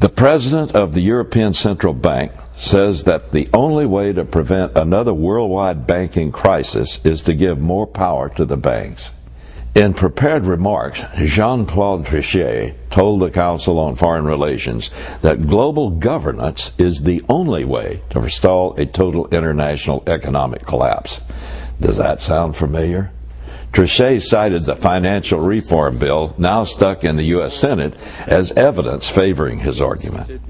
The president of the European Central Bank says that the only way to prevent another worldwide banking crisis is to give more power to the banks. In prepared remarks, Jean-Claude Trichet told the Council on Foreign Relations that global governance is the only way to forestall a total international economic collapse. Does that sound familiar? Trichet cited the financial reform bill now stuck in the U.S. Senate as evidence favoring his argument.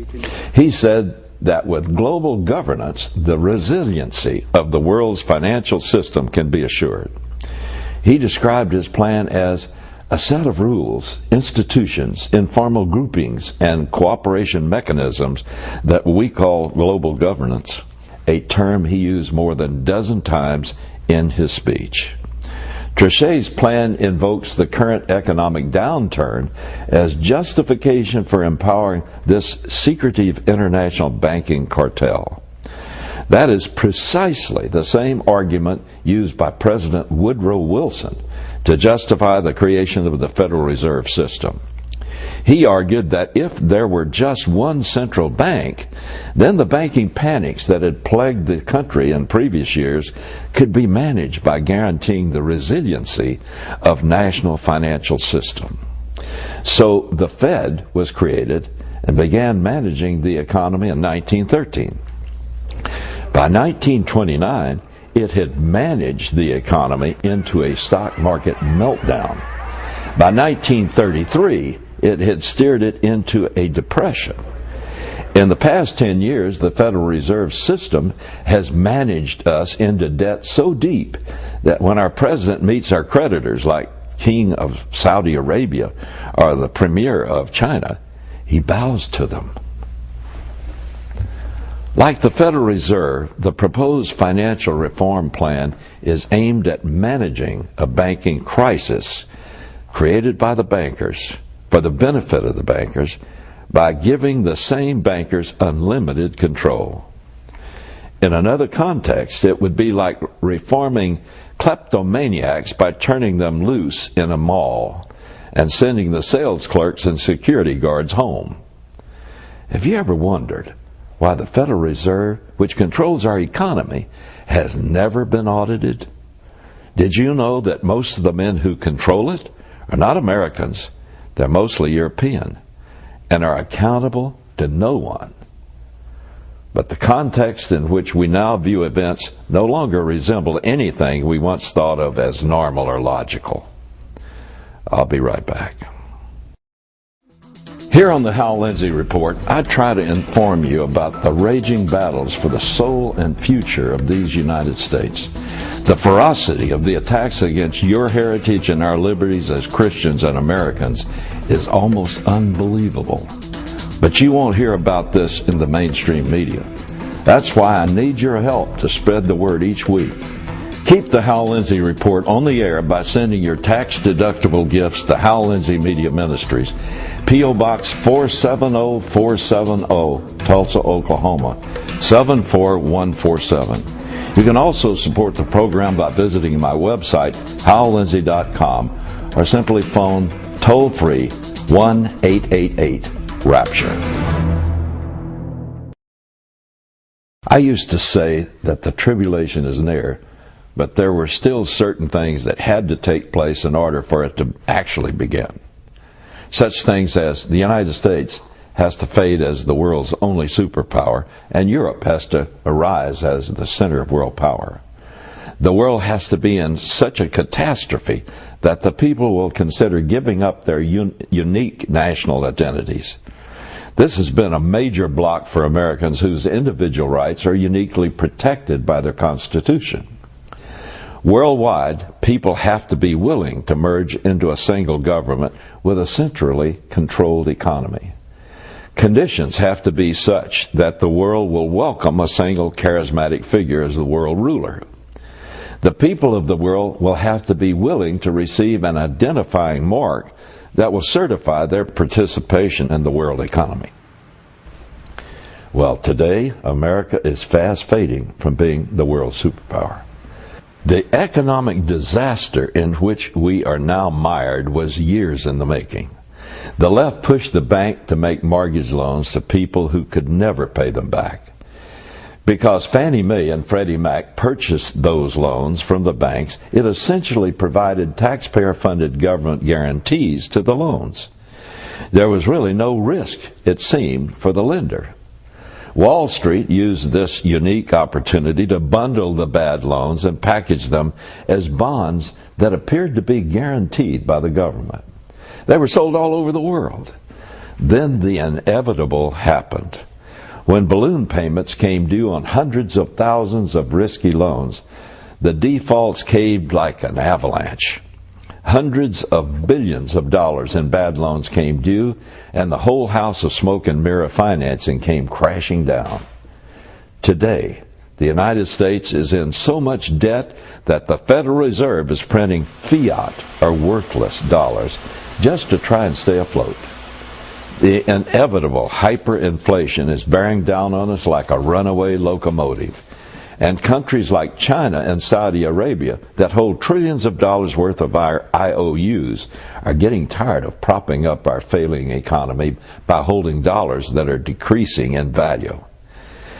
He said that with global governance, the resiliency of the world's financial system can be assured. He described his plan as a set of rules, institutions, informal groupings, and cooperation mechanisms that we call global governance, a term he used more than a dozen times in his speech. Trichet's plan invokes the current economic downturn as justification for empowering this secretive international banking cartel. That is precisely the same argument used by President Woodrow Wilson to justify the creation of the Federal Reserve System. He argued that if there were just one central bank, then the banking panics that had plagued the country in previous years could be managed by guaranteeing the resiliency of national financial system. So the Fed was created and began managing the economy in 1913. By 1929, it had managed the economy into a stock market meltdown. By 1933, it had steered it into a depression. In the past 10 years, the Federal Reserve System has managed us into debt so deep that when our president meets our creditors, like King of Saudi Arabia or the Premier of China, he bows to them. Like the Federal Reserve, the proposed financial reform plan is aimed at managing a banking crisis created by the bankers for the benefit of the bankers by giving the same bankers unlimited control. In another context, it would be like reforming kleptomaniacs by turning them loose in a mall and sending the sales clerks and security guards home. Have you ever wondered why the Federal Reserve, which controls our economy, has never been audited? Did you know that most of the men who control it are not Americans? They're mostly European and are accountable to no one. But the context in which we now view events no longer resemble anything we once thought of as normal or logical. I'll be right back. Here on the Hal Lindsey Report, I try to inform you about the raging battles for the soul and future of these United States. The ferocity of the attacks against your heritage and our liberties as Christians and Americans is almost unbelievable. But you won't hear about this in the mainstream media. That's why I need your help to spread the word each week. Keep the Hal Lindsey Report on the air by sending your tax-deductible gifts to Hal Lindsey Media Ministries, P.O. Box 470470, Tulsa, Oklahoma, 74147. You can also support the program by visiting my website, hallindsey.com, or simply phone toll-free 1-888-RAPTURE. I used to say that the tribulation is near, but there were still certain things that had to take place in order for it to actually begin. Such things as the United States has to fade as the world's only superpower, and Europe has to arise as the center of world power. The world has to be in such a catastrophe that the people will consider giving up their unique national identities. This has been a major block for Americans whose individual rights are uniquely protected by their Constitution. Worldwide, people have to be willing to merge into a single government with a centrally controlled economy. Conditions have to be such that the world will welcome a single charismatic figure as the world ruler. The people of the world will have to be willing to receive an identifying mark that will certify their participation in the world economy. Well, today, America is fast fading from being the world superpower. The economic disaster in which we are now mired was years in the making. The left pushed the bank to make mortgage loans to people who could never pay them back. Because Fannie Mae and Freddie Mac purchased those loans from the banks, it essentially provided taxpayer-funded government guarantees to the loans. There was really no risk, it seemed, for the lender. Wall Street used this unique opportunity to bundle the bad loans and package them as bonds that appeared to be guaranteed by the government. They were sold all over the world. Then the inevitable happened. When balloon payments came due on hundreds of thousands of risky loans, the defaults caved like an avalanche. Hundreds of billions of dollars in bad loans came due, and the whole house of smoke and mirror financing came crashing down. Today, the United States is in so much debt that the Federal Reserve is printing fiat, or worthless, dollars just to try and stay afloat. The inevitable hyperinflation is bearing down on us like a runaway locomotive. And countries like China and Saudi Arabia that hold trillions of dollars worth of our IOUs are getting tired of propping up our failing economy by holding dollars that are decreasing in value.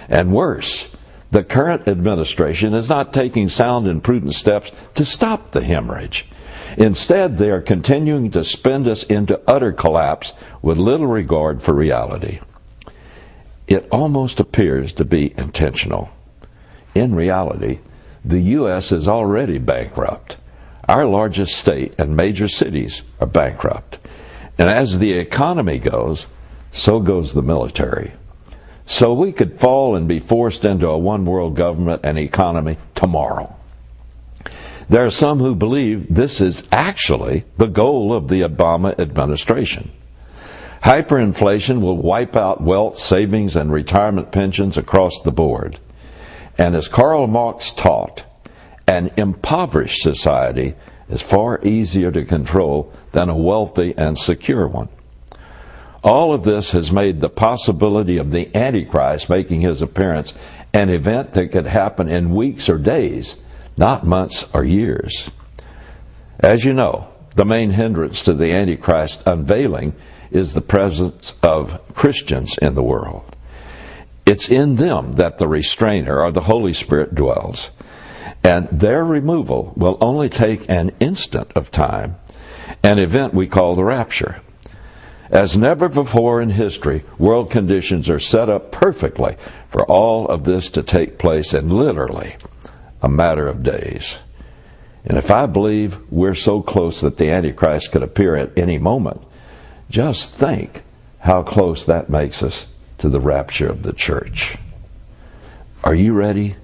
And worse, the current administration is not taking sound and prudent steps to stop the hemorrhage. Instead, they are continuing to spin us into utter collapse with little regard for reality. It almost appears to be intentional. In reality, the U.S. is already bankrupt. Our largest state and major cities are bankrupt. And as the economy goes, so goes the military. So we could fall and be forced into a one-world government and economy tomorrow. There are some who believe this is actually the goal of the Obama administration. Hyperinflation will wipe out wealth, savings, and retirement pensions across the board. And as Karl Marx taught, an impoverished society is far easier to control than a wealthy and secure one. All of this has made the possibility of the Antichrist making his appearance an event that could happen in weeks or days, not months or years. As you know, the main hindrance to the Antichrist unveiling is the presence of Christians in the world. It's in them that the restrainer or the Holy Spirit dwells, and their removal will only take an instant of time, an event we call the rapture. As never before in history, world conditions are set up perfectly for all of this to take place in literally a matter of days. And if I believe we're so close that the Antichrist could appear at any moment, just think how close that makes us to the rapture of the church. Are you ready?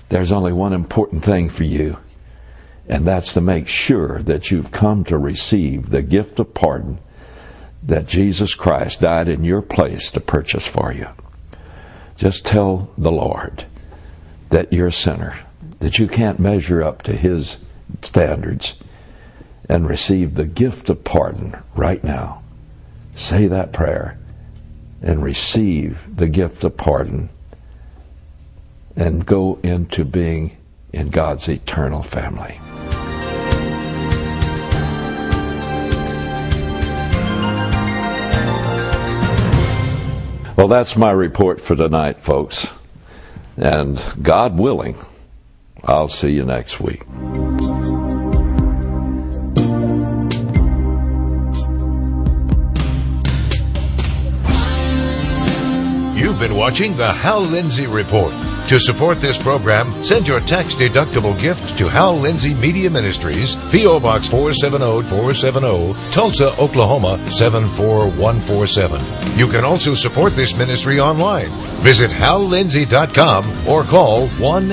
There's only one important thing for you, and that's to make sure that you've come to receive the gift of pardon that Jesus Christ died in your place to purchase for you. Just tell the Lord that you're a sinner, that you can't measure up to His standards, and receive the gift of pardon right now. Say that prayer and receive the gift of pardon and go into being in God's eternal family. Well, that's my report for tonight, folks. And God willing, I'll see you next week. You've been watching the Hal Lindsey Report. To support this program, send your tax-deductible gift to Hal Lindsey Media Ministries, P.O. Box 470470, Tulsa, Oklahoma 74147. You can also support this ministry online. Visit hallindsey.com or call 1